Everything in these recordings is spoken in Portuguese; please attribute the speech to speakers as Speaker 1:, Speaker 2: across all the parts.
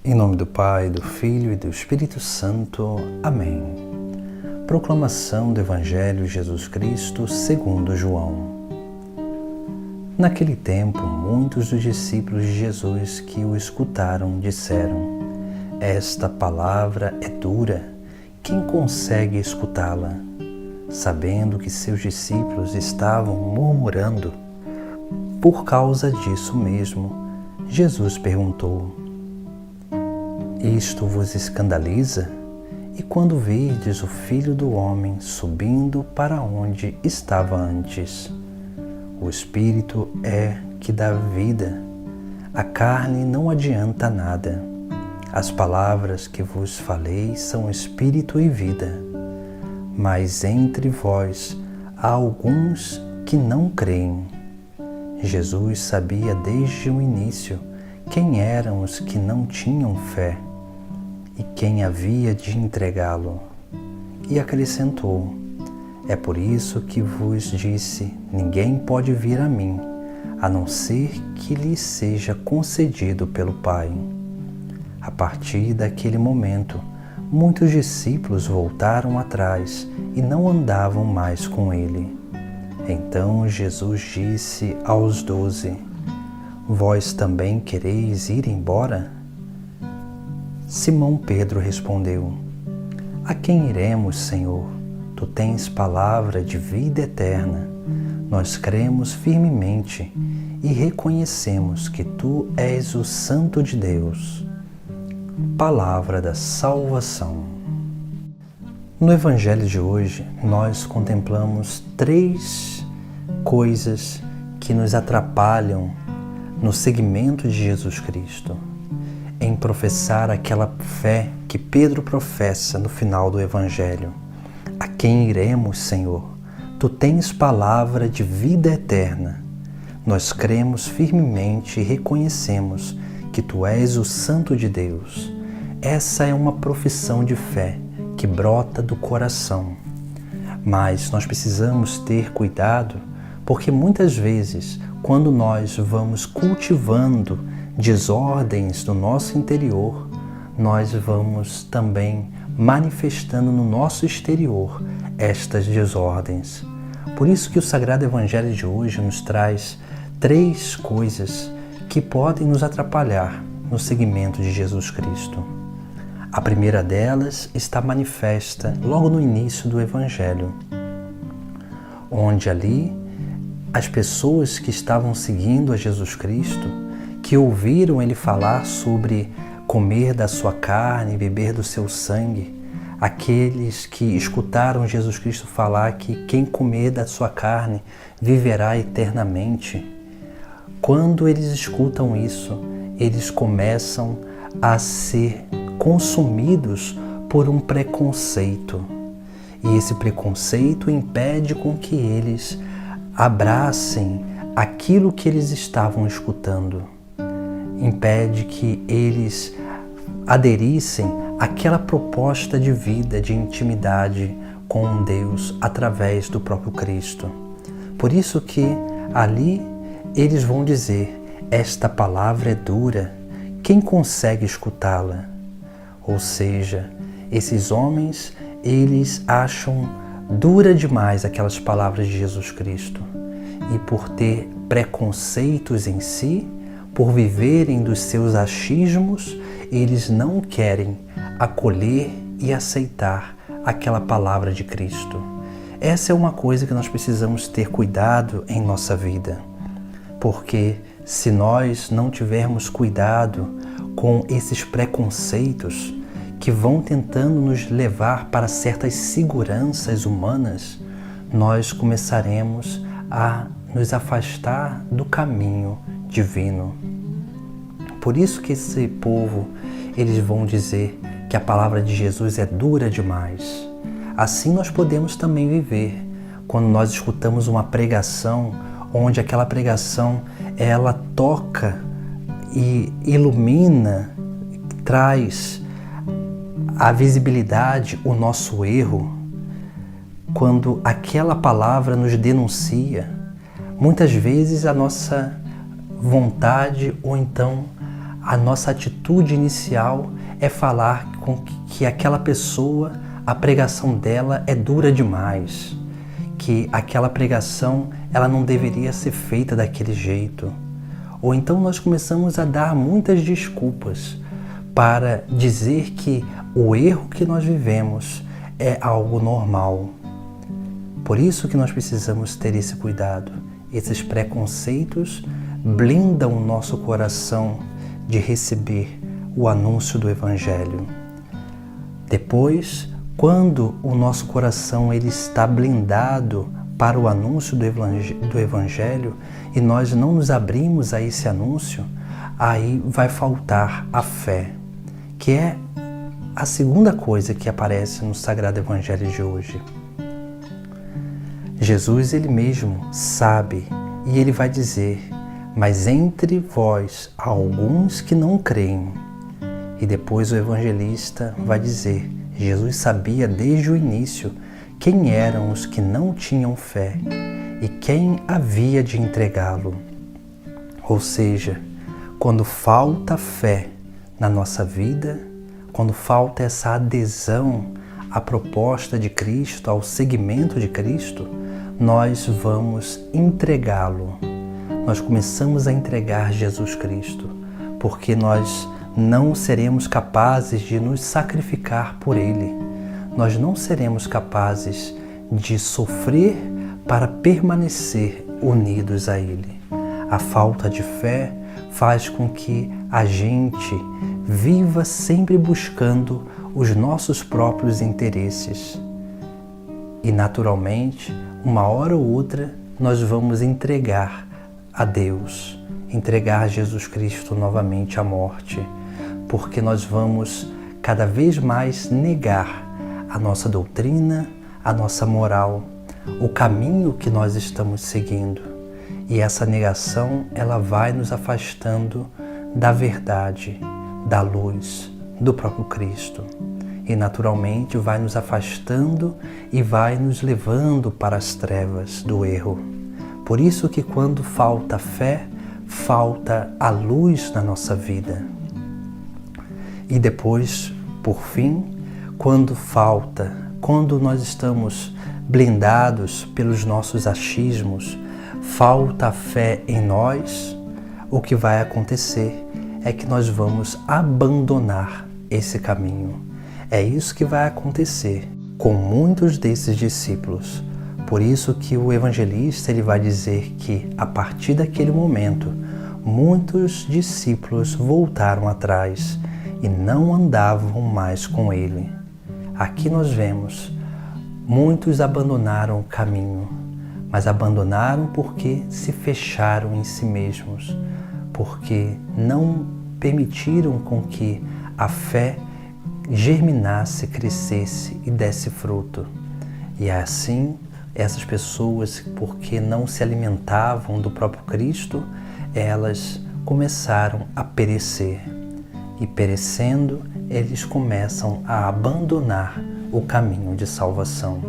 Speaker 1: Em nome do Pai, do Filho e do Espírito Santo. Amém. Proclamação do Evangelho de Jesus Cristo segundo João. Naquele tempo, muitos dos discípulos de Jesus que o escutaram disseram: Esta palavra é dura, quem consegue escutá-la? Sabendo que seus discípulos estavam murmurando por causa disso mesmo, Jesus perguntou: Isto vos escandaliza? E quando virdes o Filho do Homem subindo para onde estava antes? O Espírito é que dá vida, a carne não adianta nada. As palavras que vos falei são Espírito e vida. Mas entre vós há alguns que não creem. Jesus sabia desde o início quem eram os que não tinham fé e quem havia de entregá-lo. E acrescentou: É por isso que vos disse, ninguém pode vir a mim, a não ser que lhe seja concedido pelo Pai. A partir daquele momento, muitos discípulos voltaram atrás e não andavam mais com ele. Então Jesus disse aos 12: Vós também quereis ir embora? Simão Pedro respondeu: A quem iremos, Senhor? Tu tens palavra de vida eterna. Nós cremos firmemente e reconhecemos que Tu és o Santo de Deus. Palavra da salvação. No Evangelho de hoje, nós contemplamos 3 coisas que nos atrapalham no seguimento de Jesus Cristo, em professar aquela fé que Pedro professa no final do Evangelho. A quem iremos, Senhor? Tu tens palavra de vida eterna. Nós cremos firmemente e reconhecemos que Tu és o Santo de Deus. Essa é uma profissão de fé que brota do coração. Mas nós precisamos ter cuidado, porque muitas vezes, quando nós vamos cultivando desordens no nosso interior, nós vamos também manifestando no nosso exterior estas desordens. Por isso que o Sagrado Evangelho de hoje nos traz 3 coisas que podem nos atrapalhar no seguimento de Jesus Cristo. A primeira delas está manifesta logo no início do Evangelho, onde ali as pessoas que estavam seguindo a Jesus Cristo, que ouviram ele falar sobre comer da sua carne e beber do seu sangue, aqueles que escutaram Jesus Cristo falar que quem comer da sua carne viverá eternamente, quando eles escutam isso, eles começam a ser consumidos por um preconceito. E esse preconceito impede com que eles abracem aquilo que eles estavam escutando. Impede que eles aderissem àquela proposta de vida, de intimidade com Deus através do próprio Cristo. Por isso que ali eles vão dizer: esta palavra é dura, quem consegue escutá-la? Ou seja, esses homens, eles acham dura demais aquelas palavras de Jesus Cristo. E por ter preconceitos em si, por viverem dos seus achismos, eles não querem acolher e aceitar aquela palavra de Cristo. Essa é uma coisa que nós precisamos ter cuidado em nossa vida, porque se nós não tivermos cuidado com esses preconceitos que vão tentando nos levar para certas seguranças humanas, nós começaremos a nos afastar do caminho divino. Por isso que esse povo, eles vão dizer que a palavra de Jesus é dura demais. Assim nós podemos também viver quando nós escutamos uma pregação, onde aquela pregação ela toca e ilumina, traz à visibilidade o nosso erro, quando aquela palavra nos denuncia, muitas vezes a nossa vontade ou então a nossa atitude inicial é falar com que aquela pessoa, a pregação dela é dura demais, que aquela pregação ela não deveria ser feita daquele jeito. Ou então nós começamos a dar muitas desculpas para dizer que o erro que nós vivemos é algo normal. Por isso que nós precisamos ter esse cuidado. Esses preconceitos blindam o nosso coração de receber o anúncio do Evangelho. Depois, quando o nosso coração ele está blindado para o anúncio do Evangelho e nós não nos abrimos a esse anúncio, aí vai faltar a fé, que é a segunda coisa que aparece no Sagrado Evangelho de hoje. Jesus ele mesmo sabe e ele vai dizer: mas entre vós há alguns que não creem. E depois o evangelista vai dizer: Jesus sabia desde o início quem eram os que não tinham fé e quem havia de entregá-lo. Ou seja, quando falta fé na nossa vida, quando falta essa adesão à proposta de Cristo, ao seguimento de Cristo, nós vamos entregá-lo. Nós começamos a entregar Jesus Cristo, porque nós não seremos capazes de nos sacrificar por Ele. Nós não seremos capazes de sofrer para permanecer unidos a Ele. A falta de fé faz com que a gente viva sempre buscando os nossos próprios interesses. E naturalmente, uma hora ou outra, nós vamos entregar a Deus, entregar Jesus Cristo novamente à morte, porque nós vamos cada vez mais negar a nossa doutrina, a nossa moral, o caminho que nós estamos seguindo. E essa negação, ela vai nos afastando da verdade, da luz, do próprio Cristo. E naturalmente vai nos afastando e vai nos levando para as trevas do erro. Por isso que quando falta fé, falta a luz na nossa vida. E depois, por fim, quando nós estamos blindados pelos nossos achismos, falta a fé em nós, o que vai acontecer é que nós vamos abandonar esse caminho. É isso que vai acontecer com muitos desses discípulos. Por isso que o evangelista ele vai dizer que, a partir daquele momento, muitos discípulos voltaram atrás e não andavam mais com ele. Aqui nós vemos, muitos abandonaram o caminho, mas abandonaram porque se fecharam em si mesmos, porque não permitiram com que a fé germinasse, crescesse e desse fruto. E assim, essas pessoas, porque não se alimentavam do próprio Cristo, elas começaram a perecer. E perecendo, eles começam a abandonar o caminho de salvação,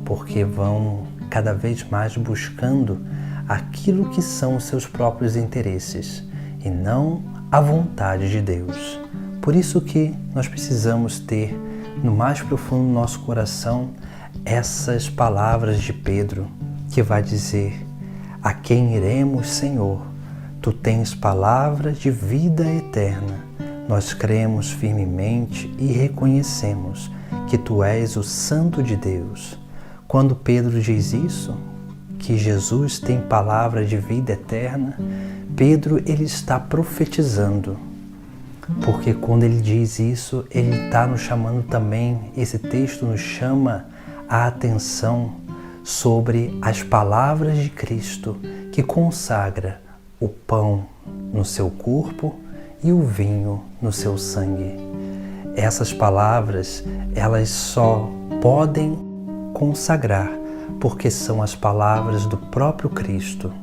Speaker 1: porque vão cada vez mais buscando aquilo que são os seus próprios interesses e não a vontade de Deus. Por isso que nós precisamos ter no mais profundo do nosso coração essas palavras de Pedro, que vai dizer: a quem iremos, Senhor? Tu tens palavras de vida eterna. Nós cremos firmemente e reconhecemos que Tu és o Santo de Deus. Quando Pedro diz isso, que Jesus tem palavra de vida eterna, Pedro ele está profetizando. Porque quando ele diz isso, ele está nos chamando também, esse texto nos chama a atenção sobre as palavras de Cristo que consagra o pão no seu corpo e o vinho no seu sangue. Essas palavras, elas só podem consagrar porque são as palavras do próprio Cristo.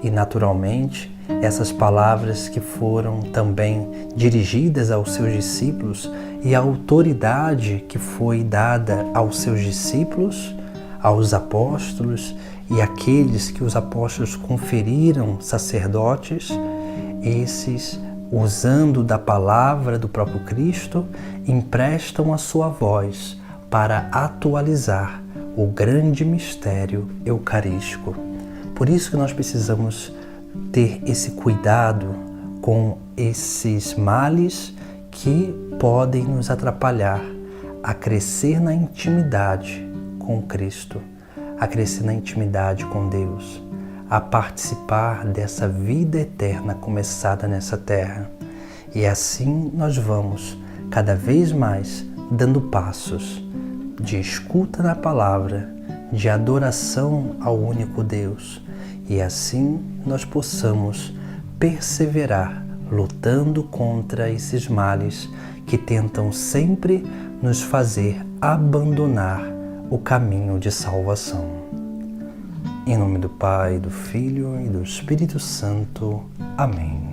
Speaker 1: E naturalmente, essas palavras que foram também dirigidas aos seus discípulos e a autoridade que foi dada aos seus discípulos, aos apóstolos e aqueles que os apóstolos conferiram sacerdotes, esses usando da palavra do próprio Cristo, emprestam a sua voz para atualizar o grande mistério eucarístico. Por isso que nós precisamos ter esse cuidado com esses males que podem nos atrapalhar a crescer na intimidade com Cristo, a crescer na intimidade com Deus, a participar dessa vida eterna começada nessa terra. E assim nós vamos cada vez mais dando passos de escuta na palavra, de adoração ao único Deus, e assim nós possamos perseverar lutando contra esses males que tentam sempre nos fazer abandonar o caminho de salvação. Em nome do Pai, do Filho e do Espírito Santo. Amém.